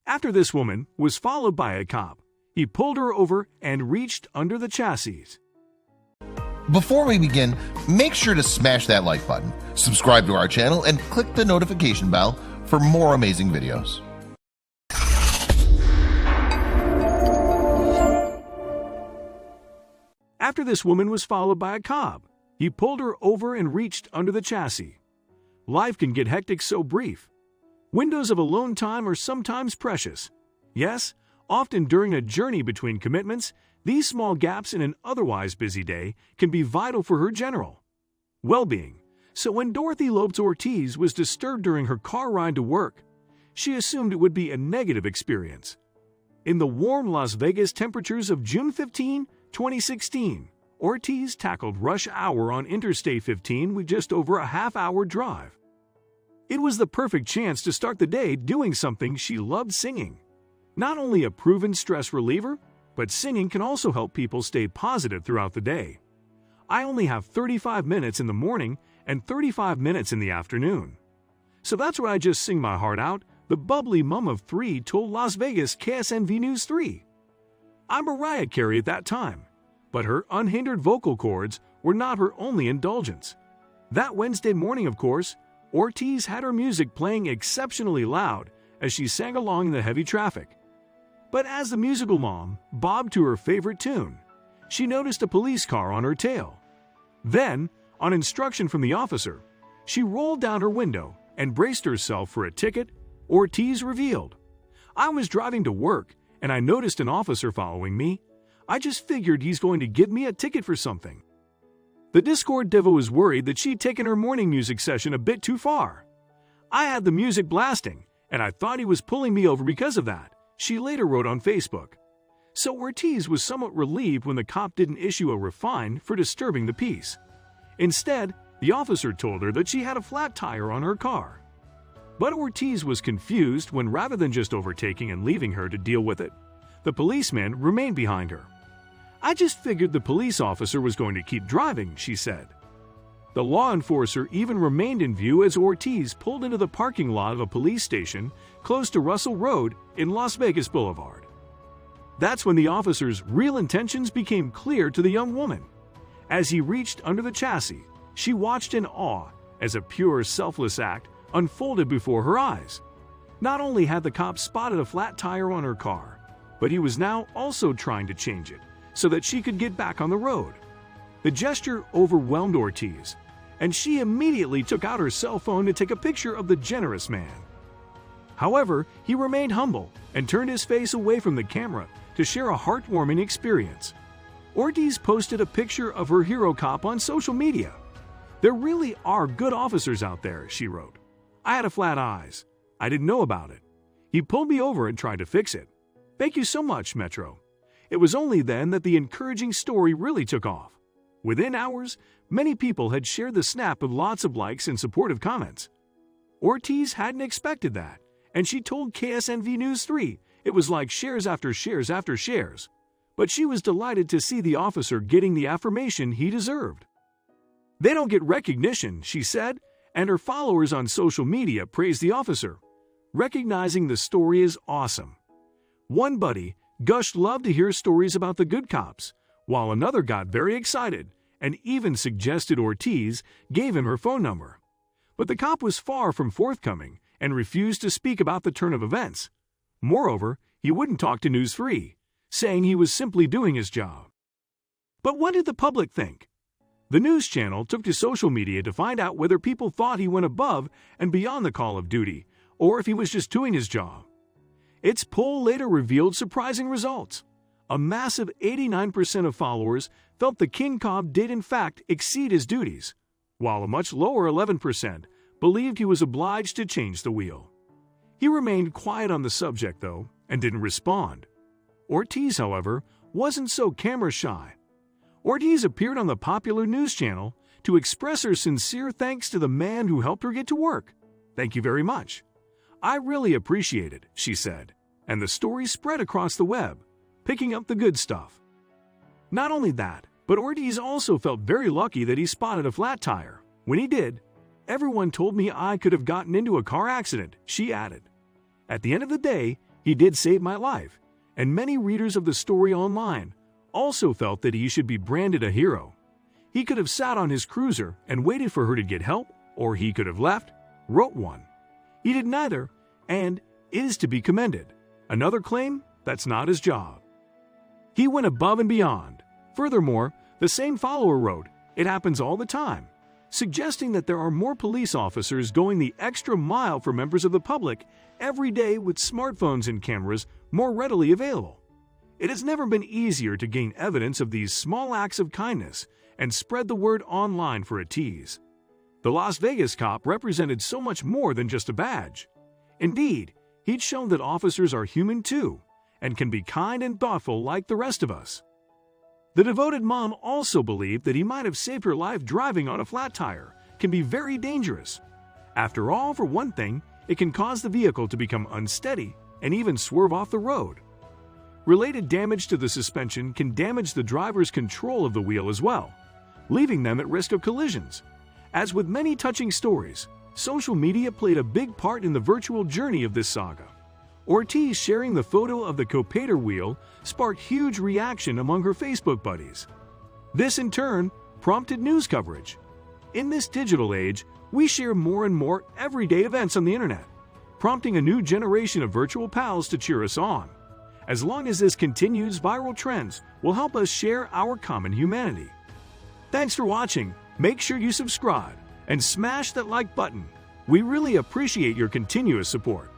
After this woman was followed by a cop, he pulled her over and reached under the chassis. Before we begin, make sure to smash that like button, subscribe to our channel, and click the notification bell for more amazing videos. After this woman was followed by a cop, he pulled her over and reached under the chassis. Life can get hectic so brief. Windows of alone time are sometimes precious. Yes, often during a journey between commitments, these small gaps in an otherwise busy day can be vital for her general well-being. So when Dorothy Lopes Ortiz was disturbed during her car ride to work, she assumed it would be a negative experience. In the warm Las Vegas temperatures of June 15, 2016, Ortiz tackled rush hour on Interstate 15 with just over a half-hour drive. It was the perfect chance to start the day doing something she loved: singing. Not only a proven stress reliever, but singing can also help people stay positive throughout the day. I only have 35 minutes in the morning and 35 minutes in the afternoon. So that's where I just sing my heart out, the bubbly mom of three told Las Vegas KSNV News 3. I'm Mariah Carey at that time, but her unhindered vocal cords were not her only indulgence. That Wednesday morning, of course, Ortiz had her music playing exceptionally loud as she sang along in the heavy traffic. But as the musical mom bobbed to her favorite tune, she noticed a police car on her tail. Then, on instruction from the officer, she rolled down her window and braced herself for a ticket. Ortiz revealed, "I was driving to work and I noticed an officer following me. I just figured he's going to give me a ticket for something." The Discord diva was worried that she'd taken her morning music session a bit too far. "I had the music blasting, and I thought he was pulling me over because of that," she later wrote on Facebook. So Ortiz was somewhat relieved when the cop didn't issue a fine for disturbing the peace. Instead, the officer told her that she had a flat tire on her car. But Ortiz was confused when, rather than just overtaking and leaving her to deal with it, the policeman remained behind her. "I just figured the police officer was going to keep driving," she said. The law enforcer even remained in view as Ortiz pulled into the parking lot of a police station close to Russell Road in Las Vegas Boulevard. That's when the officer's real intentions became clear to the young woman. As he reached under the chassis, she watched in awe as a pure, selfless act unfolded before her eyes. Not only had the cop spotted a flat tire on her car, but he was now also trying to change it so that she could get back on the road. The gesture overwhelmed Ortiz, and she immediately took out her cell phone to take a picture of the generous man. However, he remained humble and turned his face away from the camera to share a heartwarming experience. Ortiz posted a picture of her hero cop on social media. "There really are good officers out there," she wrote. "I had a flat eyes. I didn't know about it. He pulled me over and tried to fix it. Thank you so much, Metro." It was only then that the encouraging story really took off. Within hours, many people had shared the snap with lots of likes and supportive comments. Ortiz hadn't expected that, and she told KSNV News 3 it was like shares after shares after shares. But she was delighted to see the officer getting the affirmation he deserved. "They don't get recognition," she said, and her followers on social media praised the officer, recognizing the story as awesome. One buddy gushed love to hear stories about the good cops, while another got very excited and even suggested Ortiz gave him her phone number. But the cop was far from forthcoming and refused to speak about the turn of events. Moreover, he wouldn't talk to News 3, saying he was simply doing his job. But what did the public think? The news channel took to social media to find out whether people thought he went above and beyond the call of duty, or if he was just doing his job. Its poll later revealed surprising results. A massive 89% of followers felt the King Cop did in fact exceed his duties, while a much lower 11% believed he was obliged to change the wheel. He remained quiet on the subject, though, and didn't respond. Ortiz, however, wasn't so camera shy. Ortiz appeared on the popular news channel to express her sincere thanks to the man who helped her get to work. "Thank you very much. I really appreciate it," she said, and the story spread across the web, picking up the good stuff. Not only that, but Ortiz also felt very lucky that he spotted a flat tire. When he did, "Everyone told me I could have gotten into a car accident," she added. At the end of the day, He did save my life, and many readers of the story online also felt that he should be branded a hero. He could have sat on his cruiser and waited for her to get help, or he could have left, wrote one. He did neither, and is to be commended. Another claim, that's not his job. He went above and beyond. Furthermore, the same follower wrote, "It happens all the time," suggesting that there are more police officers going the extra mile for members of the public every day with smartphones and cameras more readily available. It has never been easier to gain evidence of these small acts of kindness and spread the word online for a tease. The Las Vegas cop represented so much more than just a badge. Indeed, he'd shown that officers are human too and can be kind and thoughtful like the rest of us. The devoted mom also believed that he might have saved her life. Driving on a flat tire can be very dangerous. After all, for one thing, it can cause the vehicle to become unsteady and even swerve off the road. Related damage to the suspension can damage the driver's control of the wheel as well, leaving them at risk of collisions. As with many touching stories, social media played a big part in the virtual journey of this saga. Ortiz sharing the photo of the Copator wheel sparked huge reaction among her Facebook buddies. This in turn prompted news coverage. In this digital age, we share more and more everyday events on the internet, prompting a new generation of virtual pals to cheer us on. As long as this continues, viral trends will help us share our common humanity. Thanks for watching. Make sure you subscribe and smash that like button. We really appreciate your continuous support.